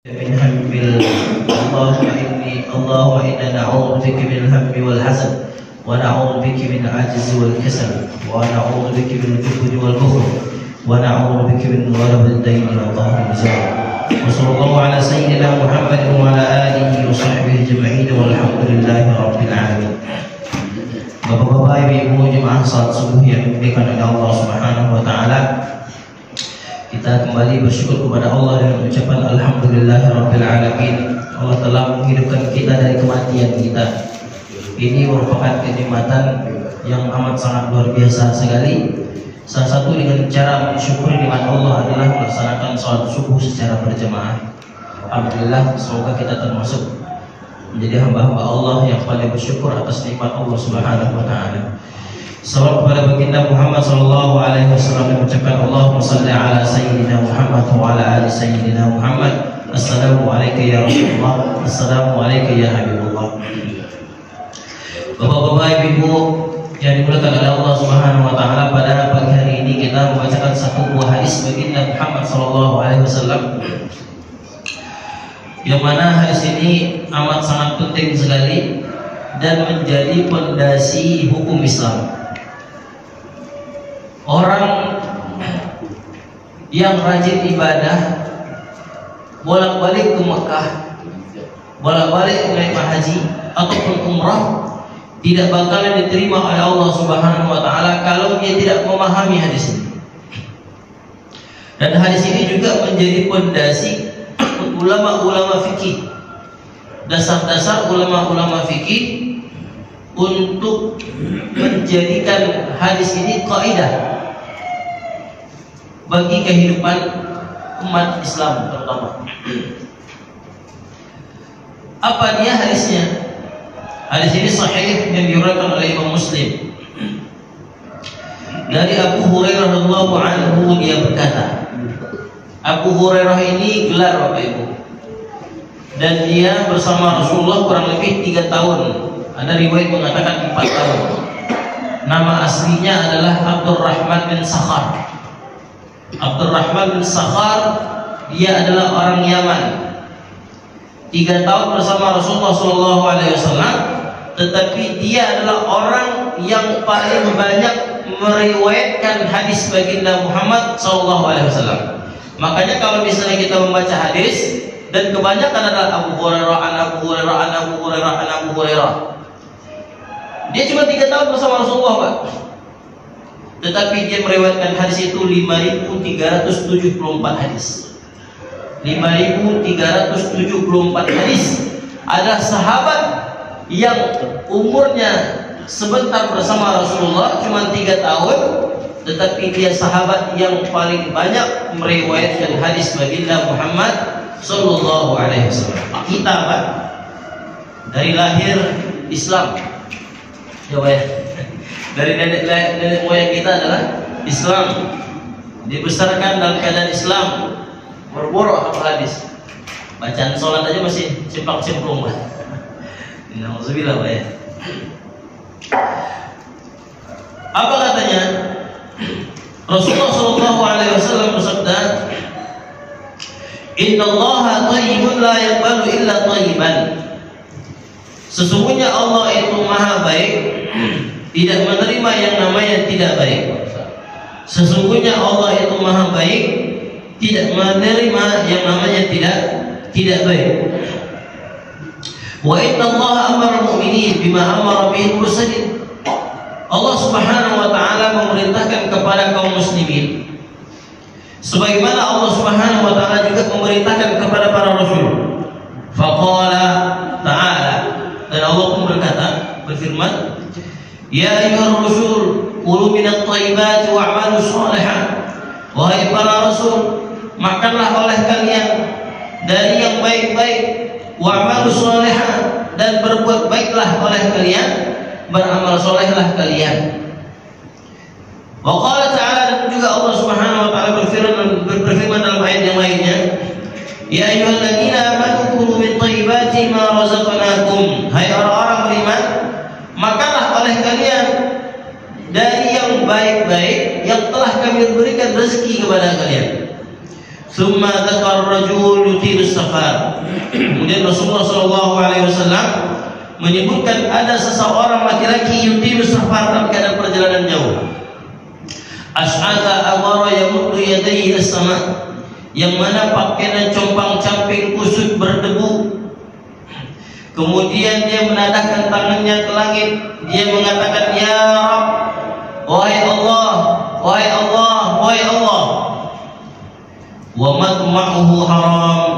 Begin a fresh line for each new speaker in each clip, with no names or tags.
من هم اللهم إنا نعوذ بك من الهم والحزن ونعوذ بك من العجز والكسل ونعوذ بك من الجبن والبخل ونعوذ بك من غلب الدين وضعف الرزق وصلى الله على سيدنا محمد وعلى آله وصحبه أجمعين والحمد لله رب العالمين. Bapak-bapak, ibu-ibu jemaah salat subuh yang dimuliakan oleh Allah Subhanahu wa taala, kita kembali bersyukur kepada Allah dengan ucapan alhamdulillahirabbil alamin. Allah telah menghidupkan kita dari kematian kita. Ini merupakan kenikmatan yang amat sangat luar biasa sekali. Salah satu dengan cara mensyukuri nikmat Allah adalah melaksanakan salat subuh secara berjamaah. Alhamdulillah, semoga kita termasuk menjadi hamba-hamba Allah yang paling bersyukur atas nikmat Allah Subhanahu wa taala. Salawat kepada baginda Muhammad sallallahu alaihi wasallam, mengucapkan Allahumma shalli ala sayyidina Muhammad wa ala ali sayyidina Muhammad. Assalamu alayka ya Rasulullah, assalamu alayka ya Habibullah. Bapak-bapak, ibu yang dimuliakan oleh Allah Subhanahu wa taala, pada pagi hari ini kita membacakan satu buah hadis baginda Muhammad sallallahu alaihi wasallam, yang mana hadis ini amat sangat penting sekali dan menjadi pondasi hukum Islam. Orang yang rajin ibadah, bolak-balik ke Mekah, bolak-balik ke haji ataupun umrah, tidak bakalan diterima oleh Allah Subhanahu wa taala kalau dia tidak memahami hadis ini. Dan hadis ini juga menjadi pondasi ulama-ulama fikih, dasar-dasar ulama-ulama fikih untuk menjadikan hadis ini kaidah bagi kehidupan umat Islam terutama. Apa dia hadisnya? Hadis ini sahih yang diriwayatkan oleh Imam Muslim. Dari Abu Hurairah radhiyallahu anhu, dia berkata, Abu Hurairah ini gelar Bapak Ibu, dan dia bersama Rasulullah kurang lebih 3 tahun. Ada riwayat mengatakan 4 tahun. Nama aslinya adalah Abdurrahman bin Sakhar. Abdurrahman bin Sakhar, dia adalah orang Yaman. 3 tahun bersama Rasulullah SAW, tetapi dia adalah orang yang paling banyak meriwayatkan hadis baginda Muhammad SAW. Makanya kalau misalnya kita membaca hadis dan kebanyakan adalah Abu Hurairah, Abu Hurairah, Abu Hurairah, Abu Hurairah, dia cuma 3 tahun bersama Rasulullah, Pak. Tetapi dia meriwayatkan hadis itu 5.374 hadis. 5.374 hadis. Ada sahabat yang umurnya sebentar bersama Rasulullah cuma 3 tahun, tetapi dia sahabat yang paling banyak meriwayatkan hadis baginda Muhammad sallallahu alaihi wasallam. Kita, Pak, dari lahir Islam. Coba ya. Dari nenek moyang kita adalah Islam. Dibesarkan dalam keadaan Islam. Berboro hafal hadis. Bacaan sholat aja masih cemplung-cemplung, Pak. Nauzubillah, Pak ya. Apa katanya? Rasulullah sallallahu alaihi wasallam bersabda, "Innallaha thayyibun la yaqbalu illa thayyiban." Sesungguhnya Allah itu Maha baik, tidak menerima yang namanya tidak baik. Sesungguhnya Allah itu Maha baik, tidak menerima yang namanya tidak baik. Wa innallaha amara al-mu'minin bima amara bihi al-mursalin. Allah Subhanahu wa taala memerintahkan kepada kaum muslimin sebagaimana Allah Subhanahu wa taala juga memerintahkan kepada para rasul. Faqala ta'ala, dan Allah pun berfirman, ya ayyuhar rusul kulu minat thayyibati wa'malu shalihan. Wahai para rasul, makanlah oleh kalian dari yang baik-baik, wa'malu shalihan, dan berbuat baiklah oleh kalian, beramal solehlah kalian. Wa qala ta'ala, dan juga Allah Subhanahu wa taala berfirman dalam ayat yang lainnya, ya ayyuhalladzina amanu kulu min thayyibati ma razaqnakum. Hai orang-orang beriman, makanlah oleh kalian dari yang baik-baik yang telah kami berikan rezeki kepada kalian. Thumma dzakara ar-rajul yutilu safar. Kemudian Rasulullah SAW menyebutkan ada seseorang laki-laki yutilu safar dalam keadaan perjalanan jauh. Ash'atha aghara yamuddu yadayhi as-sama', yang mana pakaiannya compang-camping kusut berdebu. Kemudian dia menadahkan tangannya ke langit, dia mengatakan, ya Rabb, wahai Allah, wahai Allah, wahai Allah. Wa matma'uhu haram,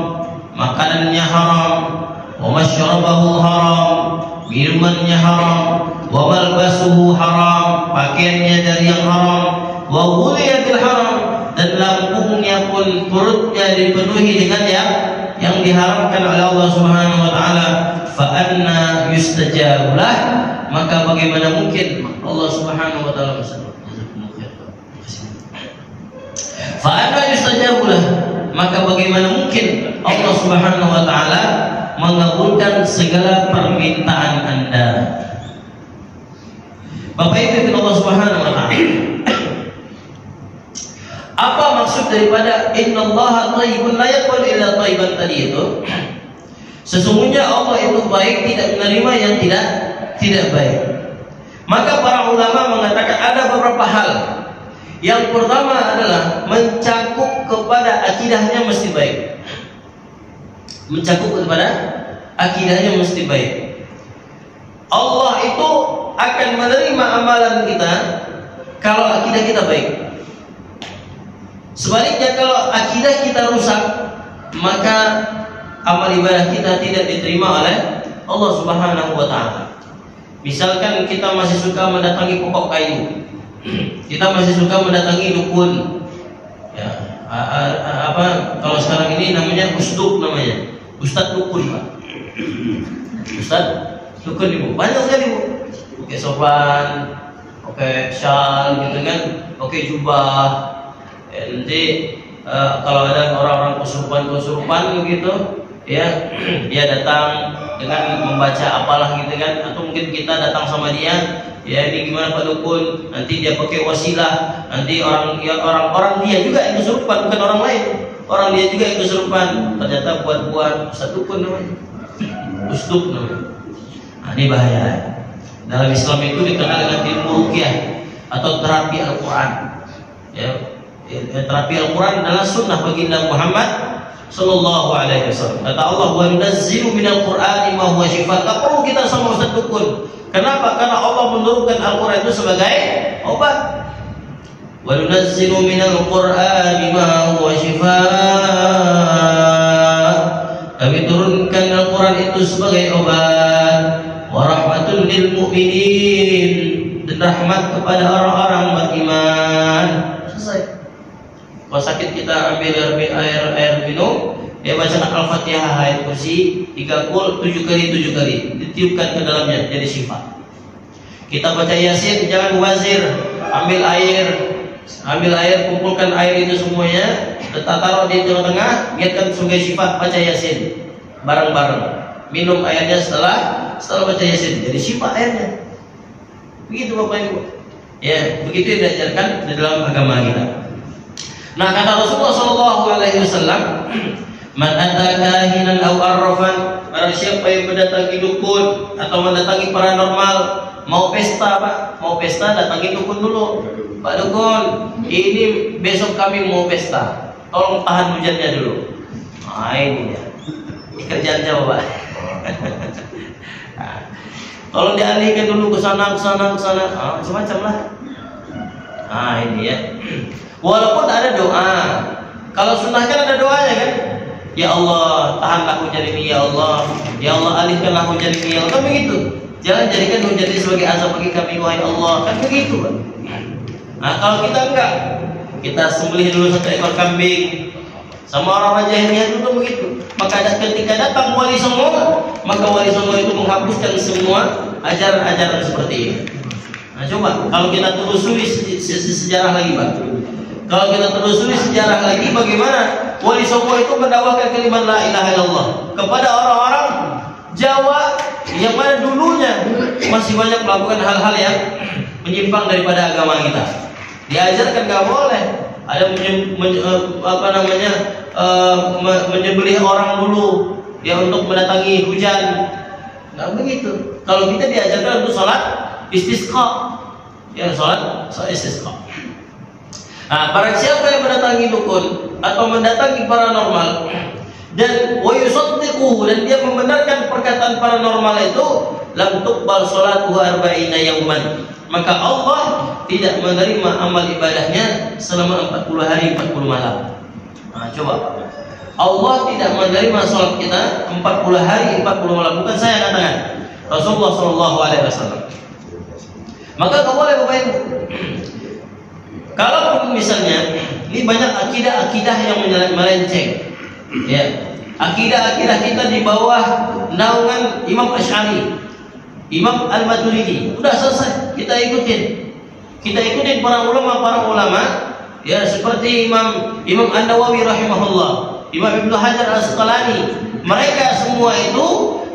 makanannya haram. Wa masyrabahu haram, minumannya haram. Wa malbasuhu haram, pakaiannya dari yang haram. Wa ghudhiyatil haram, dan lambungnya pun perutnya dipenuhi dengan yang diharamkan oleh Allah Subhanahu wa taala. Fa anna yustajabu lah, maka bagaimana mungkin Allah Subhanahu wa taala fa anna yustajabu lah, maka bagaimana mungkin Allah Subhanahu wa taala mengabulkan segala permintaan Anda. Bapak Ibu Allah Subhanahu wa taala, apa maksud daripada innallaha thayyibun la yaqbalu illa thayyiban tadi itu? Sesungguhnya Allah itu baik, tidak menerima yang tidak baik. Maka para ulama mengatakan ada beberapa hal. Yang pertama adalah mencakup kepada akidahnya mesti baik. Mencakup kepada akidahnya mesti baik. Allah itu akan menerima amalan kita kalau akidah kita baik. Sebaliknya kalau akidah kita rusak, maka amal ibadah kita tidak diterima oleh Allah Subhanahu wa taala. Misalkan kita masih suka mendatangi pokok kayu, kita masih suka mendatangi dukun, ya, kalau sekarang ini namanya usduk, namanya ustadz dukun, Pak. Ustadz dukun ibu, banyak sekali ibu. Oke sorban, oke shawl gitu kan, oke jubah. Nanti kalau ada orang-orang kesurupan begitu, ya dia datang dengan membaca apalah gitu kan, atau mungkin kita datang sama dia, ya ini gimana Pak Dukun, nanti dia pakai wasilah, nanti orang dia juga yang kesurupan, bukan orang lain, orang dia juga yang kesurupan, ternyata buat Ustaz Dukun namanya, usduk namanya. Nah, ini bahaya. Dalam Islam itu dikenal dengan ilmu ruqyah atau terapi Al-Quran. Ya, terapi Al-Quran adalah sunnah baginda Muhammad sallallahu alaihi wasallam. Kata Allah, wa nunazzilu minal Qur'ani ma huwa shifaa. Tak perlu kita sama Ustaz Dukun. Kenapa? Karena Allah menurunkan Al-Quran itu sebagai obat. Wa nunazzilu minal Qur'ani ma huwa shifaa. Kami turunkan Al-Quran itu sebagai obat. Wa rahmatul lil mu'minin, dan rahmat kepada orang-orang beriman. Selesai. Kalau sakit kita ambil air minum, dia baca Al-Fatihah ayat kursi 3 kul 7 kali ditiupkan ke dalamnya jadi syifa. Kita baca Yasin, jangan wazir, ambil air, kumpulkan air itu semuanya, taruh di tengah-tengah, biarkan sebagai syifa, baca Yasin bareng-bareng. Minum airnya setelah baca Yasin, jadi syifa airnya. Begitu Bapak Ibu. Ya, begitu yang diajarkan di dalam agama kita. Nah, kata Rasulullah SAW, man ata kahinan aw arrafan, barang siapa yang mendatangi dukun atau mendatangi paranormal, mau pesta Pak, mau pesta datangi dukun dulu. Pak Dukun, ini besok kami mau pesta, tolong tahan hujannya dulu. Nah, ini dia, ini kerjaan Jawa Pak. Tolong dialihkan dulu ke sana, semacam lah. Nah, ini ya. Walaupun ada doa, kalau sunnah kan ada doanya kan. Ya Allah, tahanlah hujan ini ya Allah. Ya Allah, alihkanlah hujan ini ya Allah. Kan begitu. Jangan jadikan hujan ini sebagai azab bagi kami wahai Allah. Kan begitu Pak. Nah, kalau kita enggak, kita sembelih dulu 1 ekor kambing. Sama orang jahiliyah itu begitu. Maka ketika datang wali songo, maka wali songo itu menghapuskan semua ajaran-ajaran seperti ini. Nah, coba kalau kita telusuri sejarah lagi Pak. Kalau kita telusuri sejarah lagi, bagaimana wali songo itu mendakwahkan kalimat la ilaha illallah kepada orang-orang Jawa yang mana dulunya masih banyak melakukan hal-hal yang menyimpang daripada agama kita. Diajarkan nggak boleh. Ada menyembelih orang dulu ya untuk mendatangi hujan. Nggak begitu. Kalau kita diajarkan untuk sholat istisqa, ya sholat istisqa. Nah, barang siapa yang mendatangi dukun atau mendatangi paranormal dan wa yusaddiquhu, dan dia membenarkan perkataan paranormal itu, lam tuqbal sholatuhu arba'ina yauman, maka Allah tidak menerima amal ibadahnya selama 40 hari 40 malam. Nah, coba. Allah tidak menerima sholat kita 40 hari 40 malam, bukan saya katakan, Rasulullah SAW. Maka kau boleh Bapak Ibu, kalau misalnya ini banyak akidah-akidah yang melenceng, ya, akidah-akidah kita di bawah naungan Imam Asy'ari, Imam Al-Maturidi, udah selesai, kita ikutin para ulama, ya, seperti Imam An-Nawawi rahimahullah, Imam Ibnu Hajar Al-Asqalani. Mereka semua itu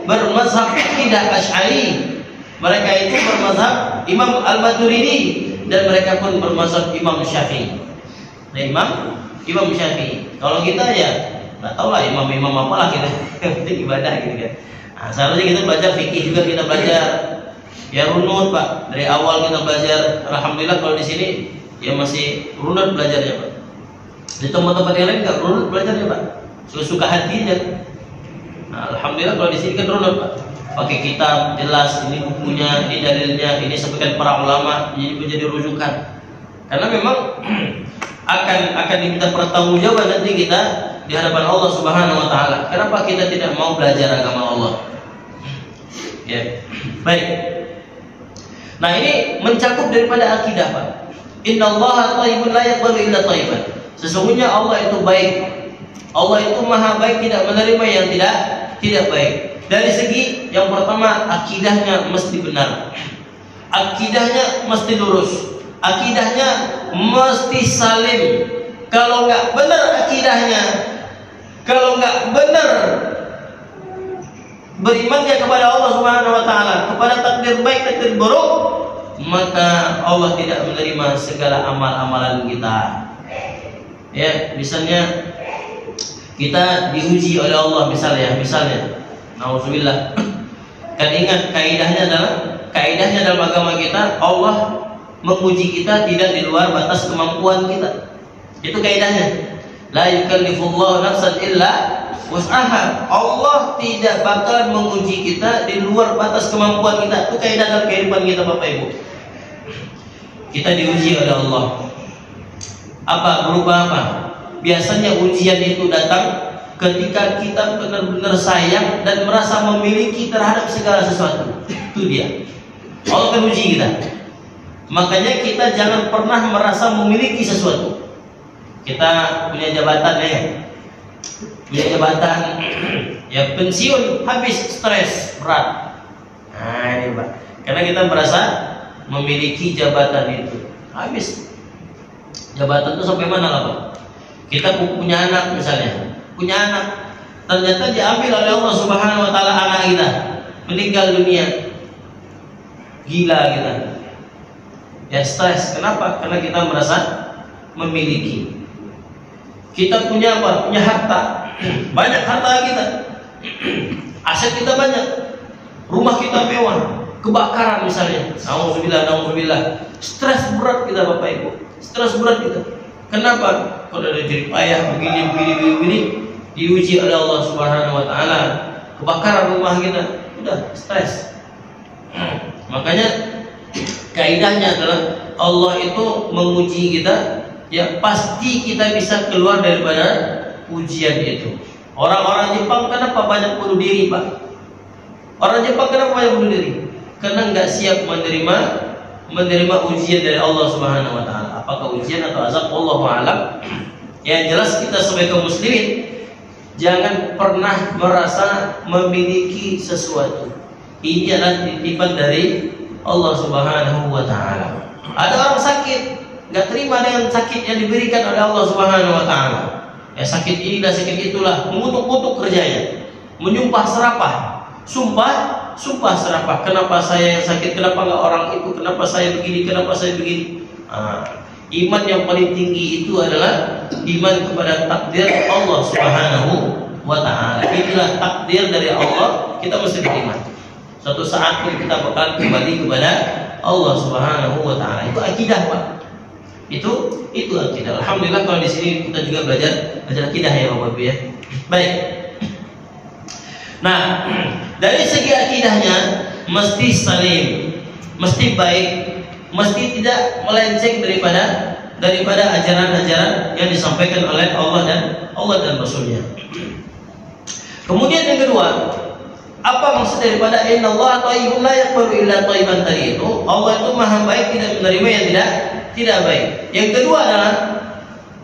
bermazhab akidah Asy'ari, mereka itu bermazhab Imam Al-Maturidi, dan mereka pun bermazhab Imam Syafi'i. Nah, Imam Syafi'i. Kalau kita ya nggak tahu lah imam apalah kita, penting ibadah gitu kan. Nah, seharusnya kita belajar fikih juga, kita belajar ya runut Pak, dari awal kita belajar. Alhamdulillah kalau di sini ya masih runut belajarnya Pak. Di tempat-tempat yang lain nggak runut belajarnya Pak, suka hatinya. Nah, alhamdulillah kalau di sini kan runut Pak, pakai kitab jelas, ini bukunya, ini dalilnya, ini sampaikan para ulama, jadi menjadi rujukan. Karena memang akan diminta pertanggungjawaban nanti kita di hadapan Allah Subhanahu wa taala. Kenapa kita tidak mau belajar agama Allah? Ya. Baik. Nah, ini mencakup daripada akidah Pak. Innallaha thayyibun la yaqbalu illa thayyiban. Sesungguhnya Allah itu baik. Allah itu maha baik, tidak menerima yang tidak baik. Dari segi yang pertama, akidahnya mesti benar, akidahnya mesti lurus, akidahnya mesti salim. Kalau nggak benar akidahnya, kalau nggak benar berimannya kepada Allah Subhanahu wa taala, kepada takdir baik takdir buruk, maka Allah tidak menerima segala amal-amalan kita. Ya, misalnya kita diuji oleh Allah, misalnya nauzubillah. Kan ingat kaidahnya dalam agama kita, Allah menguji kita tidak di luar batas kemampuan kita. Itu kaidahnya. La yukallifullahu nafsan illa wus'aha. Allah tidak bakal menguji kita di luar batas kemampuan kita. Itu kaidah dalam kehidupan kita Bapak Ibu. Kita diuji oleh Allah. Apa? Berupa apa? Biasanya ujian itu datang ketika kita benar-benar sayang dan merasa memiliki terhadap segala sesuatu. Itu dia. Allah akan uji kita. Makanya kita jangan pernah merasa memiliki sesuatu. Kita punya jabatan ya pensiun, habis stres berat. Nah ini Pak, karena kita merasa memiliki jabatan itu. Habis jabatan itu sampai mana lah Pak? Kita punya anak misalnya, ternyata diambil oleh Allah Subhanahu wa taala anak kita, meninggal dunia, gila kita, ya stres. Kenapa? Karena kita merasa memiliki. Kita punya apa? Punya harta, banyak harta kita, aset kita banyak, rumah kita mewah, kebakaran misalnya, nauzubillah, stres berat kita Bapak Ibu, stres berat kita. Kenapa? Kalau ada jerih payah begini, diuji oleh Allah Subhanahu wa taala, kebakaran rumah kita, udah stres. Makanya kaidahnya adalah Allah itu menguji kita, ya pasti kita bisa keluar daripada ujian itu. Orang-orang Jepang kenapa banyak bunuh diri Pak? Orang Jepang kenapa banyak bunuh diri? Karena nggak siap menerima ujian dari Allah Subhanahu wa taala. Apakah ujian atau azab, wallahu a'lam. Yang jelas kita sebagai kaum muslimin jangan pernah merasa memiliki sesuatu. Ini adalah titipan dari Allah Subhanahu wa taala. Ada orang sakit, nggak terima dengan sakit yang diberikan oleh Allah Subhanahu wa taala. Ya sakit ini dan sakit itulah, mengutuk-kutuk kerjanya, menyumpah serapah, sumpah serapah. Kenapa saya yang sakit? Kenapa nggak orang itu? Kenapa saya begini? Kenapa saya begini? Iman yang paling tinggi itu adalah iman kepada takdir Allah Subhanahu wa ta'ala. Inilah takdir dari Allah, kita mesti beriman. Suatu saat pun kita bakal kembali kepada Allah Subhanahu wa ta'ala. Itu akidah, Pak. Itu akidah. Alhamdulillah kalau di sini kita juga belajar akidah ya Bapak Ibu ya. Baik. Nah, dari segi akidahnya mesti salim, mesti baik, mesti tidak melenceng daripada ajaran-ajaran yang disampaikan oleh Allah dan Rasulnya. Kemudian yang kedua, apa maksud daripada innallaha thayyibun la yaqbalu illa thayyiban tadi itu? Allah itu maha baik, tidak menerima yang tidak baik. Yang kedua adalah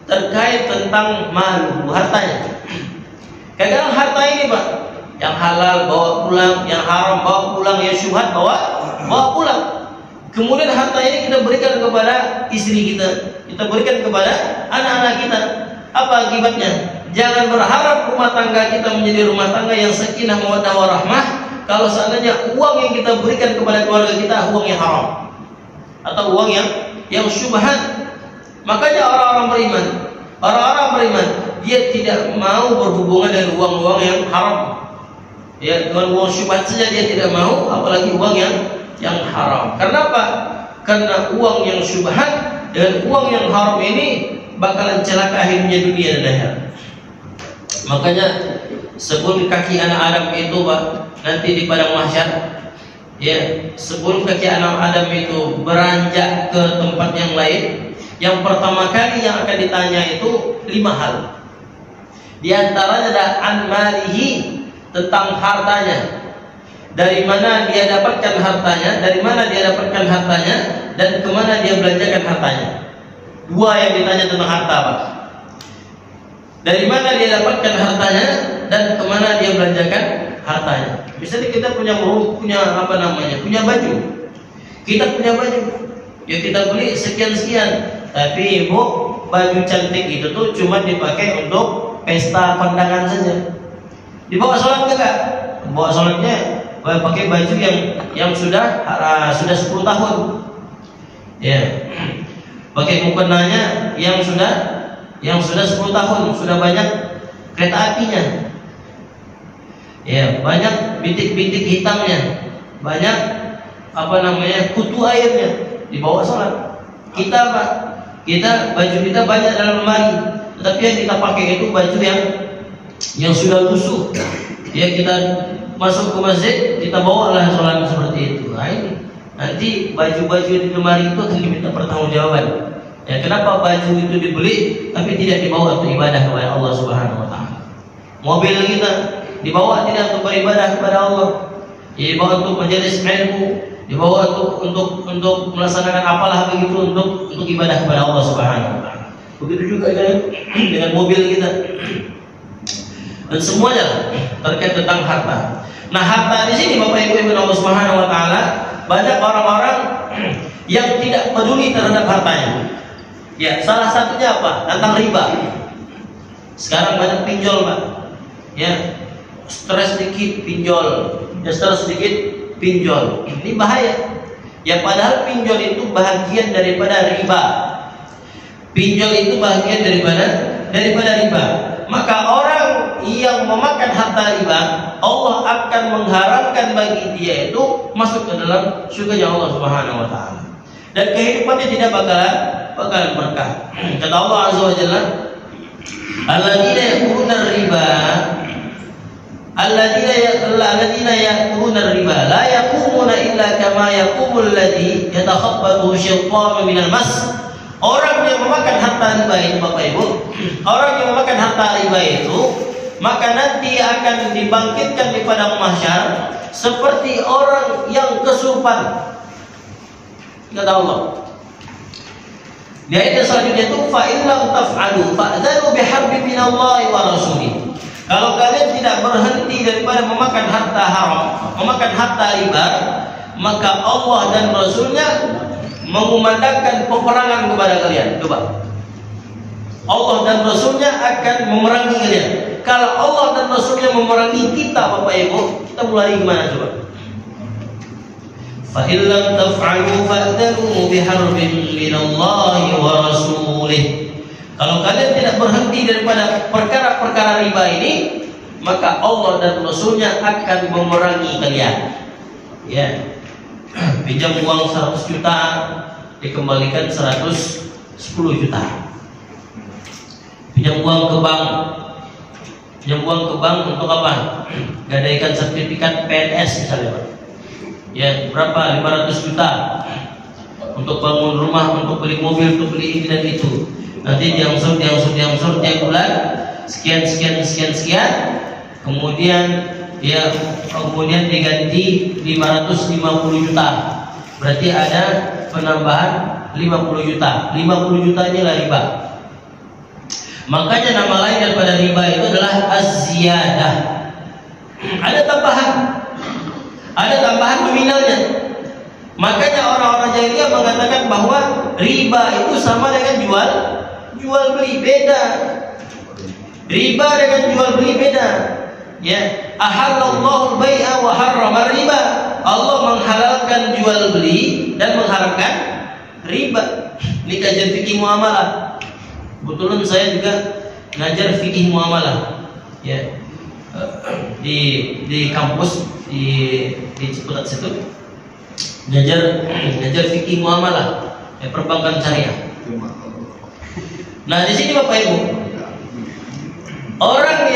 terkait tentang malu, hartanya. Kadang harta ini Pak, yang halal bawa pulang, yang haram bawa pulang, yang syubhat bawa pulang. Kemudian harta ini kita berikan kepada istri kita berikan kepada anak-anak kita. Apa akibatnya? Jangan berharap rumah tangga kita menjadi rumah tangga yang sakinah mawaddah warahmah kalau seandainya uang yang kita berikan kepada keluarga kita uang yang haram atau uang yang syubhat. Makanya orang-orang beriman dia tidak mau berhubungan dengan uang-uang yang haram. Ya, dengan uang syubhat saja dia tidak mau, apalagi uang yang haram. Karena apa? Karena uang yang syubhat dengan uang yang haram ini bakalan celaka akhirnya dunia dan akhirat. Makanya sebelum kaki anak Adam itu Pak, nanti di padang mahsyar, ya, sebelum kaki anak Adam itu beranjak ke tempat yang lain, yang pertama kali yang akan ditanya itu 5 hal. Di antaranya ada an malihi, tentang hartanya. Dari mana dia dapatkan hartanya, dan kemana dia belanjakan hartanya. 2 yang ditanya tentang harta Pak. Dari mana dia dapatkan hartanya dan kemana dia belanjakan hartanya. Misalnya kita punya baju. Kita punya baju, ya kita beli sekian, tapi Ibu baju cantik itu tuh cuma dipakai untuk pesta kondangan saja. Dibawa sholat enggak? Bawa sholatnya pakai baju yang sudah 10 tahun. Ya. Pakai mukenanya yang sudah 10 tahun, sudah banyak kereta apinya. Ya, banyak bintik-bintik hitamnya, banyak kutu airnya, dibawa sholat. Kita Pak, baju kita banyak dalam lemari, tetapi yang kita pakai itu baju yang sudah lusuh. Ya, kita masuk ke masjid, kita bawalah sholat seperti itu. Nah, ini nanti baju-baju di lemari itu akan diminta pertanggungjawaban. Ya, kenapa baju itu dibeli tapi tidak dibawa untuk ibadah kepada Allah Subhanahu wa taala? Mobil kita dibawa tidak untuk beribadah kepada Allah. Ya, dibawa untuk majelis ilmu, dibawa untuk melaksanakan apalah begitu untuk ibadah kepada Allah Subhanahu wa taala. Begitu juga dengan mobil kita. Dan semuanya terkait tentang harta. Nah, harta di sini Bapak Ibu Allah Subhanahu wa taala, banyak orang-orang yang tidak peduli terhadap hartanya. Ya, salah satunya apa? Tentang riba. Sekarang banyak pinjol, Pak. Ya, stres sedikit pinjol, stres sedikit pinjol. Ini bahaya. Ya, padahal pinjol itu bahagian daripada riba. Pinjol itu bahagian daripada riba. Maka orang yang memakan harta riba, Allah akan mengharamkan bagi dia itu masuk ke dalam surga Allah Subhanahu wa taala. Dan kehidupannya tidak bakalan berkah. Kata Allah Azza wa Jalla, alladzina ya'kuluna riba la yaqumuna illa kama yaqumul ladzi yatakhabbathu syaitanu minal mas. Orang yang memakan harta riba itu Bapak Ibu, orang yang memakan harta riba itu maka nanti akan dibangkitkan di padang mahsyar seperti orang yang kesurupan. Kata Allah. Di ayat selanjutnya itu fa in lam taf'alu fa'dharu biharbin minallahi wa rasulih. Kalau kalian tidak berhenti daripada memakan harta haram, memakan harta riba, maka Allah dan Rasulnya mengumandangkan peperangan kepada kalian. Coba. Allah dan Rasulnya akan memerangi kalian. Kalau Allah dan Rasulnya memerangi kita Bapak Ibu, kita mulai gimana coba? Fa illam taf'alu fa'danu biharbin minallahi wa rasulih. Kalau kalian tidak berhenti daripada perkara-perkara riba ini, maka Allah dan Rasulnya akan memerangi kalian. Ya, pinjam uang 100 juta dikembalikan 110 juta. Pinjam uang ke bank. Pinjam uang ke bank untuk apa? Gadaikan sertifikat PNS misalnya. Ya, berapa? 500 juta. Untuk bangun rumah, untuk beli mobil, untuk beli ini dan itu. Nanti diangsur tiap bulan sekian. Kemudian diganti 550 juta. Berarti ada penambahan 50 juta. 50 jutanya lah riba. Makanya nama lain daripada riba itu adalah az-ziyadah. Ada tambahan nominalnya. Makanya orang-orang jahiliyah mengatakan bahwa riba itu sama dengan jual beli, beda. Riba dengan jual beli beda. Ya, ahallallahu bai'a wa harrama riba. Allah menghalalkan jual beli dan mengharamkan riba. Ini kajian fikih muamalah. Kebetulan saya juga ngajar fikih muamalah. Ya. Di kampus di Ciputat situ. Ngajar fikih muamalah, perbankan syariah. Nah, di sini Bapak Ibu, orang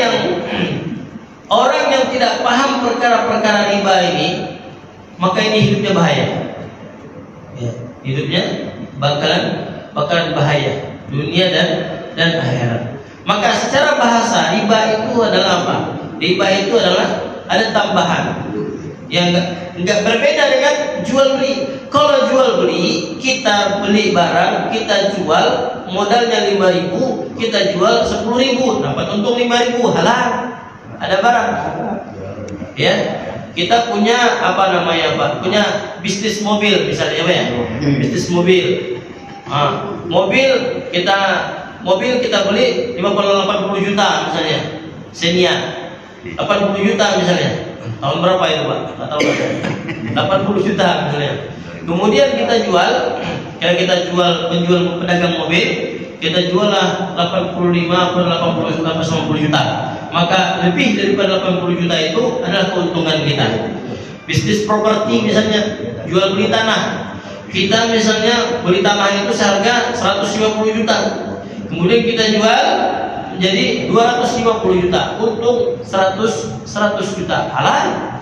yang tidak paham perkara-perkara riba ini, maka ini hidupnya bahaya. Ya, hidupnya bakalan bahaya, dunia dan akhirat. Maka secara bahasa riba itu adalah apa? Riba itu adalah ada tambahan yang enggak berbeda dengan jual beli. Kalau jual beli, kita beli barang, kita jual, modalnya 5.000, kita jual 10.000, dapat untung 5.000, halal. Ada barang. Ya, kita punya punya bisnis mobil misalnya, ya. Bisnis mobil. Mobil kita beli 80 juta misalnya. Xenia 80 juta misalnya. Tahun berapa itu, Pak? Enggak tahu. 80 juta misalnya. Kemudian kita jual penjual pedagang mobil, kita jual lah 85 per 80 juta, 90 juta. Maka lebih daripada 80 juta itu adalah keuntungan kita. Bisnis properti misalnya, jual beli tanah. Kita misalnya beli tanah itu seharga 150 juta. Kemudian kita jual jadi 250 juta, untung 100 juta, halal.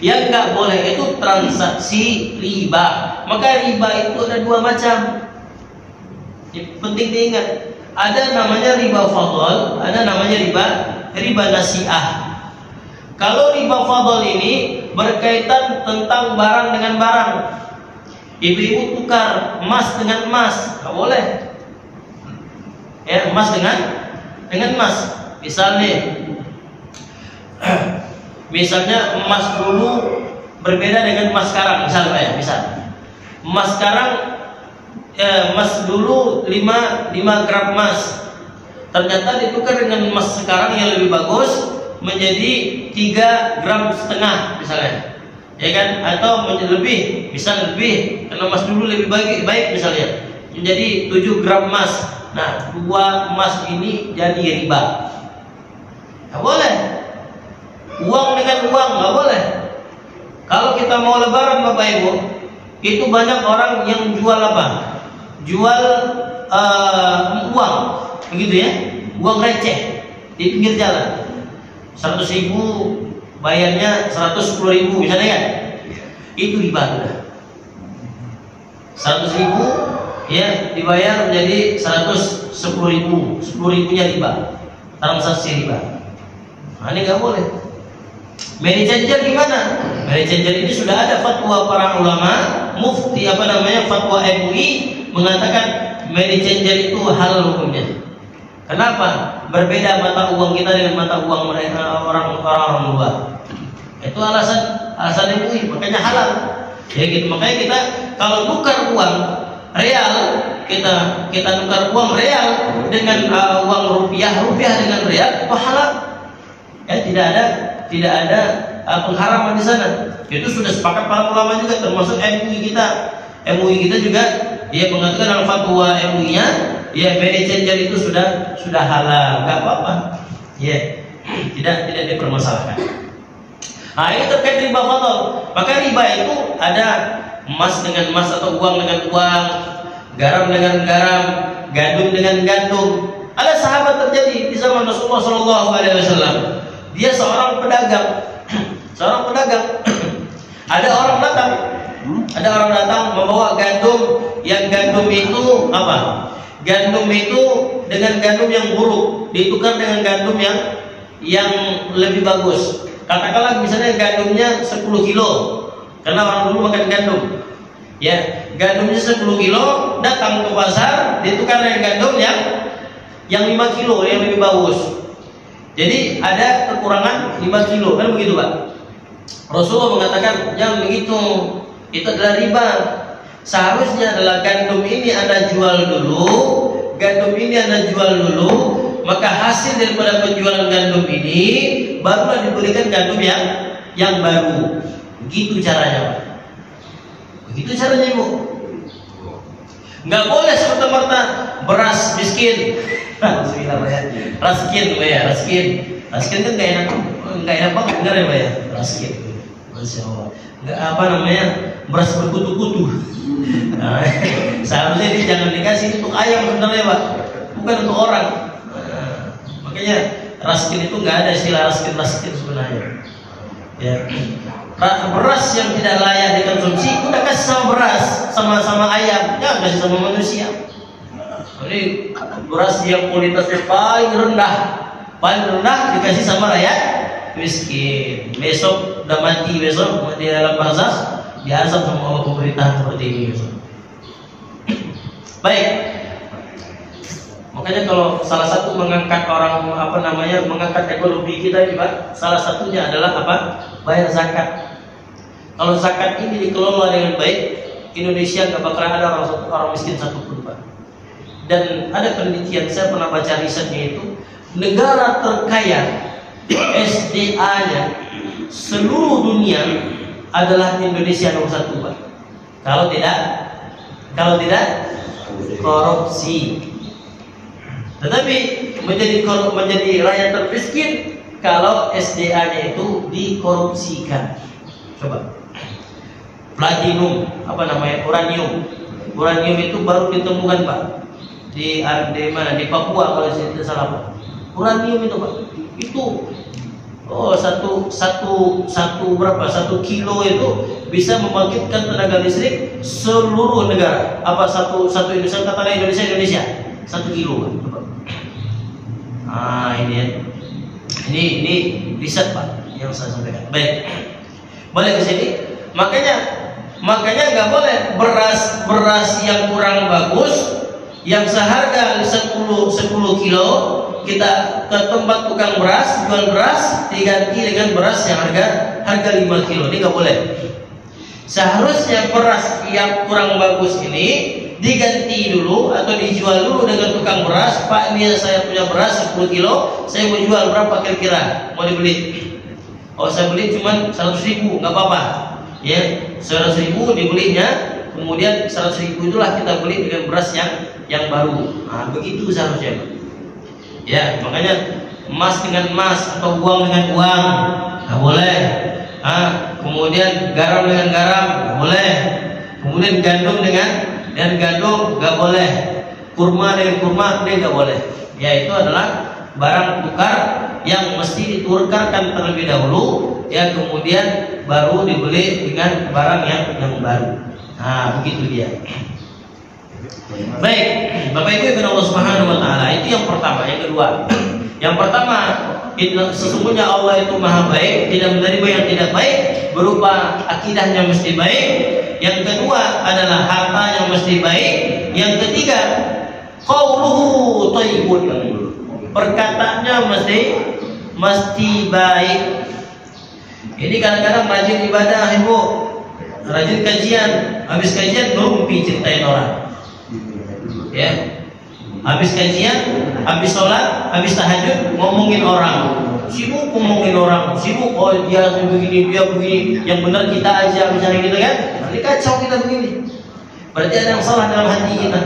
Yang nggak boleh itu transaksi riba. Maka riba itu ada dua macam. Penting diingat, ada namanya riba fadl, ada namanya riba nasi'ah. Kalau riba fadl ini berkaitan tentang barang dengan barang. Ibu-ibu tukar emas dengan emas, nggak boleh. Ya, emas dengan emas. Misalnya emas dulu berbeda dengan emas sekarang, misal emas sekarang, emas dulu 5 gram emas, ternyata ditukar dengan emas sekarang yang lebih bagus menjadi 3,5 gram misalnya, ya kan? Atau lebih, karena emas dulu lebih baik misalnya menjadi 7 gram emas. Nah, 2 emas ini jadi riba. Nggak boleh. Uang dengan uang nggak boleh. Kalau kita mau lebaran Bapak Ibu, itu banyak orang yang jual apa? Jual uang, begitu ya? Uang receh di pinggir jalan. 100.000 bayarnya 110.000 misalnya kan? Itu riba. 100.000 ya dibayar menjadi 110.000, 10.000-nya riba, transaksi riba. Nah, ini nggak boleh. Money changer gimana? Money changer ini sudah ada fatwa para ulama, mufti fatwa MUI mengatakan money changer itu halal hukumnya. Kenapa? Berbeda mata uang kita dengan mata uang mereka orang-orang luar. Itu alasan MUI, makanya halal. Ya gitu. Makanya kita kalau tukar uang real, kita tukar uang real dengan uang rupiah dengan real, itu halal. Ya, tidak ada pengharaman di sana. Itu sudah sepakat para ulama juga, termasuk MUI kita. MUI kita juga dia mengatakan dalam fatwa MUI-nya, ya money changer itu sudah halal, nggak apa-apa. Ya, tidak dipermasalahkan. Nah, ini terkait riba fadl. Maka riba itu ada emas dengan emas atau uang dengan uang, garam dengan garam, gandum dengan gandum. Ada sahabat terjadi di zaman Rasulullah SAW. Dia seorang pedagang. Ada orang datang membawa gandum, yang gandum itu apa? Gandum itu dengan gandum yang buruk ditukar dengan gandum yang lebih bagus. Katakanlah misalnya gandumnya 10 kilo, karena orang dulu makan gandum. Ya, gandumnya 10 kilo, datang ke pasar ditukar dengan gandum yang 5 kilo yang lebih bagus. Jadi ada kekurangan 5 kilo, kan begitu Pak? Rasulullah mengatakan jangan begitu, itu adalah riba. Seharusnya adalah gandum ini Anda jual dulu, maka hasil daripada penjualan gandum ini barulah diberikan gandum yang baru. Begitu caranya Pak. Begitu caranya Ibu. Nggak boleh serta-merta beras miskin. Raskin kan nggak enak banget dengar ya Pak ya. Raskin, Masya Allah. Nggak apa namanya, beras berkutu-kutu. Nah, seharusnya ini jangan dikasih untuk ayam sebenarnya Pak, bukan untuk orang. Makanya raskin itu nggak ada istilah raskin sebenarnya. Ya. Beras yang tidak layak dikonsumsi udah kasih sama beras, sama ayam, jangan kasih sama manusia. Jadi beras yang kualitasnya paling rendah dikasih sama rakyat miskin. Besok udah mati, besok di dalam barzakh diazab sama pemerintah seperti ini. Baik. Makanya kalau salah satu mengangkat mengangkat ekonomi kita ini Pak, salah satunya adalah apa? Bayar zakat. Kalau zakat ini dikelola dengan baik, Indonesia nggak bakal ada orang miskin satupun Pak. Dan ada penelitian, saya pernah baca risetnya itu, negara terkaya SDA-nya seluruh dunia adalah Indonesia nomor 1 Pak. Kalau tidak korupsi. Tetapi menjadi rakyat termiskin kalau SDA-nya itu dikorupsikan. Coba. Platinum, uranium itu baru ditemukan Pak di mana? Di Papua kalau saya tidak salah Pak. Uranium itu Pak, itu satu kilo itu bisa membangkitkan tenaga listrik seluruh negara. Apa satu Indonesia, katakan Indonesia 1 kilo Pak. Ini riset Pak yang saya sampaikan. Baik, balik ke sini. Makanya nggak boleh beras yang kurang bagus, yang seharga 10 kilo kita ke tempat tukang beras jual beras diganti dengan beras yang harga 5 kilo. Ini nggak boleh. Seharusnya beras yang kurang bagus ini diganti dulu atau dijual dulu dengan tukang beras. Pak, ini saya punya beras 10 kilo, saya mau jual berapa kira-kira mau dibeli? Oh, saya beli cuma 100.000, nggak apa-apa. Ya, 100.000 dibelinya, kemudian 100.000 itulah kita beli dengan beras yang baru. Nah, begitu seharusnya. Ya, makanya emas dengan emas atau uang dengan uang nggak boleh. Kemudian garam dengan garam nggak boleh. Kemudian gandum dengan gandum nggak boleh. Kurma dengan kurma nggak boleh. Ya, itu adalah barang tukar yang mesti ditukarkan terlebih dahulu, ya, kemudian baru dibeli dengan barang yang baru. Nah, begitu dia. Baik, Bapak Ibu yang Allah Subhanahu wa taala, itu yang pertama. Yang kedua, yang pertama, sesungguhnya Allah itu Maha baik, tidak menerima yang tidak baik, berupa akidahnya mesti baik. Yang kedua adalah harta yang mesti baik. Yang ketiga, qauluhu thayyibun, perkataannya mesti baik. Ini kadang-kadang rajin ibadah Ibu, rajin kajian, habis kajian ngumpi ceritain orang. Ya, habis kajian, habis sholat, habis tahajud ngomongin orang. sibuk ngomongin orang, sibuk oh dia begini, dia begini, yang benar kita aja misalnya gitu kan. Nanti kacau kita begini. Berarti ada yang salah dalam hati kita.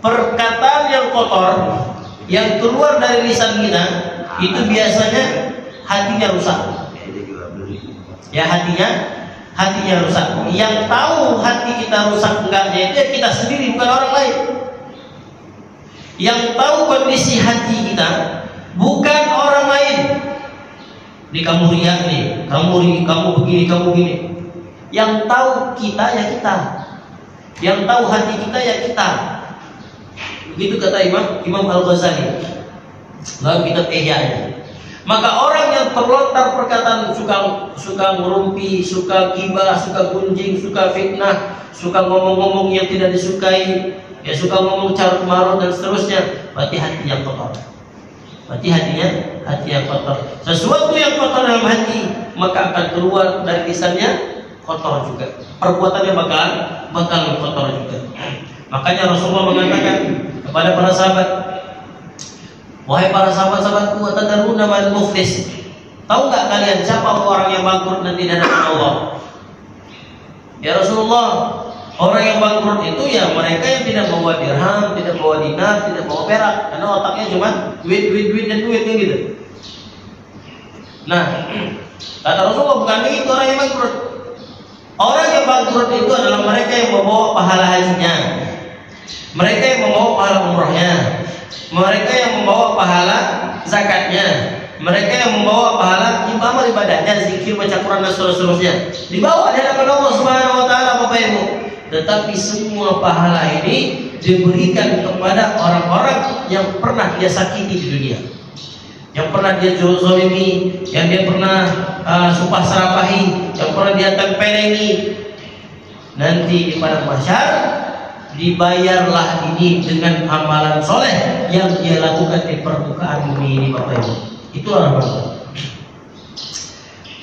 Perkataan yang kotor yang keluar dari lisan kita itu biasanya hatinya rusak. Ya hatinya rusak. Yang tahu hati kita rusak enggaknya itu ya kita sendiri, bukan orang lain. Yang tahu kondisi hati kita bukan orang lain. Ini kamu riak nih, kamu begini, kamu begini. Yang tahu kita ya kita. Yang tahu hati kita ya kita. Begitu kata Imam Al-Ghazali dalam kitab Ihya. Maka orang yang terlontar perkataan suka merumpi, suka gibah, suka gunjing, suka fitnah, suka ngomong-ngomong yang tidak disukai, ya suka ngomong carut marut dan seterusnya, berarti hati yang kotor. Berarti hati yang kotor. Sesuatu yang kotor dalam hati maka akan keluar dari lisannya kotor juga. Perbuatannya bakal kotor juga. Makanya Rasulullah mengatakan kepada para sahabat, wahai para sahabat-sahabatku, atadaruna man muflis? Tahu nggak kalian siapa orang yang bangkrut nanti di hadapan Allah? Ya Rasulullah, orang yang bangkrut itu ya mereka yang tidak bawa dirham, tidak bawa dinar, tidak bawa perak, karena otaknya cuma duit gitu. Nah, kata Rasulullah bukan begitu orang yang bangkrut. Orang yang bangkrut itu adalah mereka yang membawa pahala hajinya, mereka yang membawa pahala umrohnya, mereka yang membawa pahala zakatnya, mereka yang membawa pahala amal ibadahnya, zikir, baca Quran dan seterusnya. Dibawa di hadapan Allah Subhanahu wa taala Bapak Ibu. Tetapi semua pahala ini diberikan kepada orang-orang yang pernah dia sakiti di dunia, yang pernah dia zalimi, yang dia pernah sumpah serapahi, yang pernah dia tempelengi. Nanti di padang mahsyar dibayarlah ini dengan amalan soleh yang dia lakukan di permukaan bumi ini Bapak Ibu. Itulah Bapak.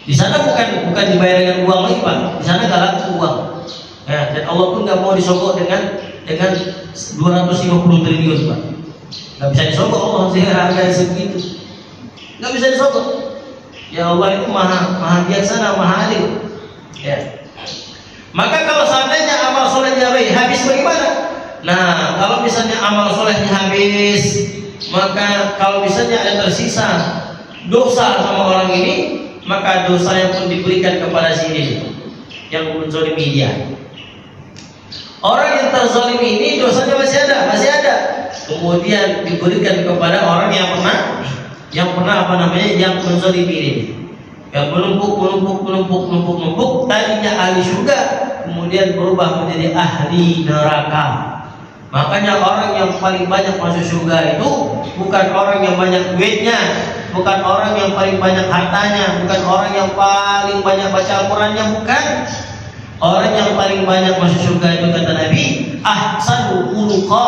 Di sana bukan dibayar dengan uang lagi Pak. Di sana gak laku uang. Ya, dan Allah pun nggak mau disogok dengan 250 triliun Pak. Nggak bisa disogok Allah sehingga harga segitu. Nggak bisa disogok. Ya Allah itu maha bijaksana, maha adil. Ya. Maka kalau seandainya amal solehnya habis bagaimana? Nah, kalau misalnya amal solehnya habis, maka kalau misalnya ada tersisa dosa sama orang ini, maka dosanya pun diberikan kepada sini yang menzalimi dia. Orang yang terzalimi ini dosanya masih ada. Kemudian diberikan kepada orang yang pernah yang menzalimi ini. Yang menumpuk, tadinya ahli surga, kemudian berubah menjadi ahli neraka. Makanya orang yang paling banyak masuk surga itu bukan orang yang banyak duitnya, bukan orang yang paling banyak hartanya, bukan orang yang paling banyak baca Al-Qurannya, bukan. Orang yang paling banyak masuk surga itu kata Nabi, ahsanu khuluqa,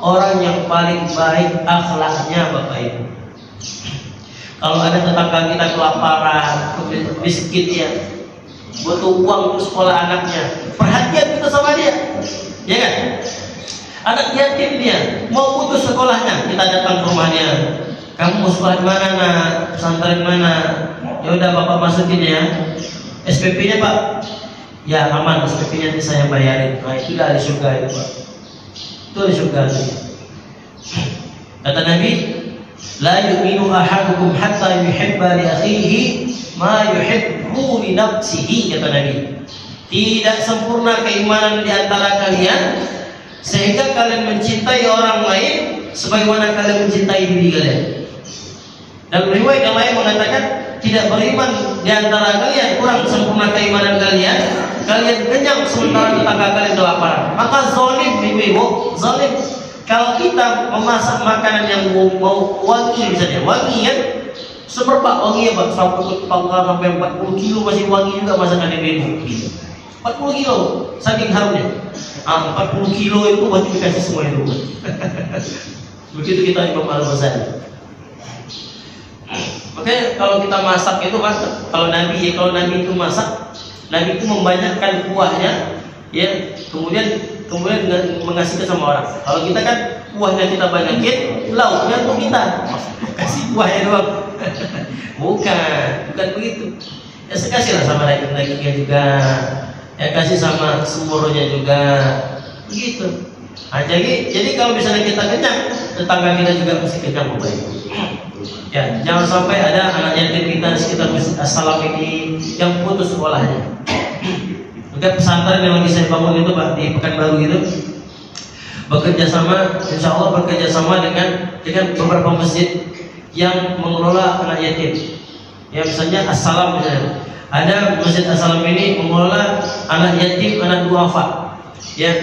orang yang paling baik akhlaknya Bapak Ibu. Kalau ada tetangga kita kelaparan, miskin ya, butuh uang untuk sekolah anaknya, perhatian kita sama dia, ya kan? Anak yatim dia, mau putus sekolahnya, kita datang ke rumahnya. Kamu mau sekolah di mana nak? Pesantren mana? Ya udah Bapak masukin ya. SPP-nya Pak. Ya aman, SPP-nya nanti saya bayarin. Nah itu dari surga itu Pak. Itu dari surga itu. Kata Nabi, la yu'minu ahadukum hatta yuhibba li akhihi ma yuhibbu li nafsihi, kata Nabi. Tidak sempurna keimanan di antara kalian sehingga kalian mencintai orang lain sebagaimana kalian mencintai diri kalian. Dan riwayat yang lain mengatakan tidak beriman di antara kalian kurang sempurna keimanan kalian, kalian kenyang sementara tetangga kalian kelaparan. Maka zalim ibu, zalim. Kalau kita memasak makanan yang mau wangi misalnya, wangi kan, seberapa wangi ya Pak, sampai 40 kilo masih wangi juga masakan ibu. 40 kilo, saking harumnya. 40 kilo itu masih dikasih semua itu. Begitu kita Imam Al-Ghazali. Makanya kalau kita masak itu Mas, kalau Nabi itu masak, Nabi itu membanyakkan kuahnya, ya, kemudian mengasihkan sama orang. Kalau kita kan kuahnya kita banyakin, lauknya untuk kita, kasih buahnya doang. bukan begitu. Ya kasihlah sama dagingnya juga, ya kasih sama semurnya juga, begitu. Nah, jadi kalau misalnya kita kenyang, tetangga kita juga mesti kenyang baik. Ya, jangan sampai ada anak yatim kita di sekitar Masjid As-Salam ini yang putus sekolahnya. Maka pesantren yang lagi saya bangun itu Pak di Pekanbaru itu bekerja sama, insya Allah bekerja sama dengan beberapa masjid yang mengelola anak yatim. Ya misalnya As-Salam misalnya, ada Masjid As-Salam ini mengelola anak yatim, anak duafa. Ya